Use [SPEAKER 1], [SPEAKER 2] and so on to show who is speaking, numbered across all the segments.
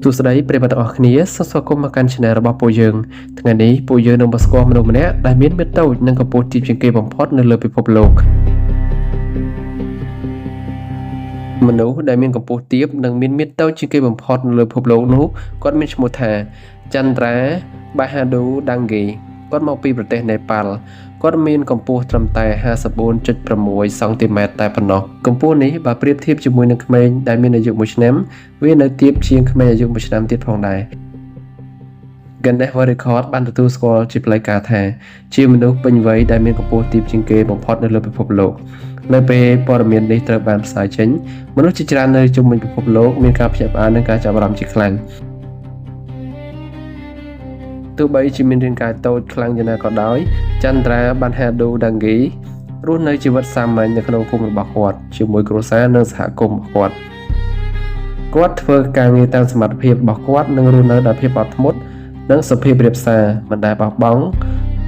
[SPEAKER 1] សួស្តីប្រិយមិត្តទាំងអស់គ្នាសូមស្វាគមន៍មកកាន់ Channel របស់ពួកយើងថ្ងៃនេះពួកយើងនឹងមកស្គាល់មនុស្សម្នាក់ដែលមានមាឌតូចនិងកម្ពស់ទាបជាងគេបំផុតនៅលើពិភពលោកមនុស្សដែលមានកម្ពស់ទាបនិងមានមាឌតូចជាងគេបំផុតនៅលើពិភពលោកនោះគាត់មានឈ្មោះថាចន្ទ្រាបាហាឌូដាងហ្គេគាត់មកពីប្រទេសនេប៉ាល់គាត់មានកម្ពស់ត្រឹមតែ 54.6 សង់ទីម៉ែត្រតែប៉ុណ្ណោះកម្ពស់នេះបើប្រៀបធៀបជាមួយនឹងក្មេងដែលមានអាយុ1ឆ្នាំវានៅទាបជាងក្មេងអាយុ1ឆ្នាំទៀតផងដែរ Guinness World Record បានទទួលស្គាល់ជាផ្លូវការថាជាមនុស្សពេញវ័យដែលមានកម្ពស់ទាបជាងគេបំផុតនៅលើពិភពលោកនៅពេលព័ត៌មាននេះត្រូវបានផ្សាយចេញមនុស្សជាច្រើននៅជុំវិញពិភពលោកមានការភ្ញាក់ផ្អើលនិងការចាប់អារម្មណ៍ជាខ្លាំងទោះបីជាមានរាងកាយតូចខ្លាំងយ៉ាងណាក៏ដោយចន្ទ្រាបានហាឌូដាងហ្គីរស់នៅជីវិតសាមញ្ញនៅក្នុងភូមិរបស់គាត់ជាមួយគ្រួសារនិងសហគមន៍របស់គាត់ធ្វើការងារតាមសមត្ថភាពរបស់គាត់និងរស់នៅដោយភាពអត់ធ្មត់និងសុភាពរាបសារមិនដែលបោះបង់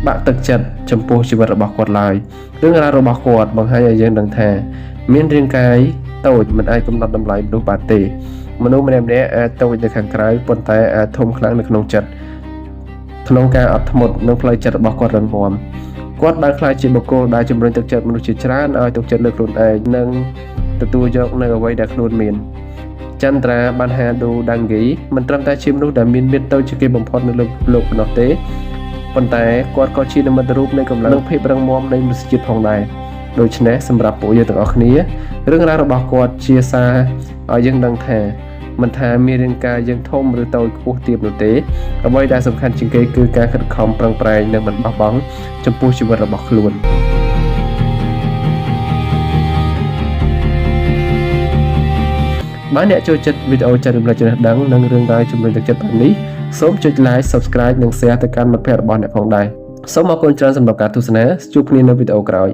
[SPEAKER 1] បាក់ទឹកចិត្តចំពោះជីវិតរបស់គាត់ឡើយរឿងរ៉ាវរបស់គាត់បង្ហាញឲ្យយើងដឹងថាមានរាងកាយតូចមិនអាចកំណត់តម្លៃមនុស្សបានទេមនុស្សម្នាក់ៗអាចតូចនៅខាងក្រៅប៉ុន្តែអាចធំខ្លាំងនៅក្នុងចិត្តក្នុងការអត់ធ្មត់និងផ្លូវចិត្តរបស់គាត់រឹងមាំគាត់បានក្លាយជាបុគ្គលដែលជំរុញទឹកចិត្តមនុស្សជាច្រើនឲ្យទុកចិត្តលើខ្លួនឯងនិងទទួលយកនៅអ្វីដែលខ្លួនមានចន្ទ្រាបានហាឌូដាងហ្គីមិនត្រឹមតែជាមនុស្សដែលមានមាឌតូចជាងគេបំផុតនៅលើលោកប៉ុណ្ណោះទេប៉ុន្តែគាត់ក៏ជានិមិត្តរូបនៃកម្លាំងនិងភាពរឹងមាំនៃមនុស្សជាតិផងដែរដូច្នេះសម្រាប់ពួកយើងទាំងអស់គ្នារឿងរ៉ាវរបស់គាត់ជាសារឲ្យយើងដឹងថាមិនថាមានរាងកាយយើងធំឬតូចខ្ពស់ទាបនោះទេអ្វីដែលសំខាន់ជាងគេគឺការខិតខំប្រឹងប្រែងនិងមិនបោះបង់ចំពោះជីវិតរបស់ខ្លួនបើអ្នកចូលចិត្តវីដេអូចែករំលែកចំណេះដឹងនិងរឿងរ៉ាវជំរុញទឹកចិត្តបែបនេះសូមចុច Like Subscribe និង Share ទៅកាន់មិត្តភ័ក្តិរបស់អ្នកផងដែរសូមអរគុណច្រើនសម្រាប់ការទស្សនាជួបគ្នានៅវីដេអូក្រោយ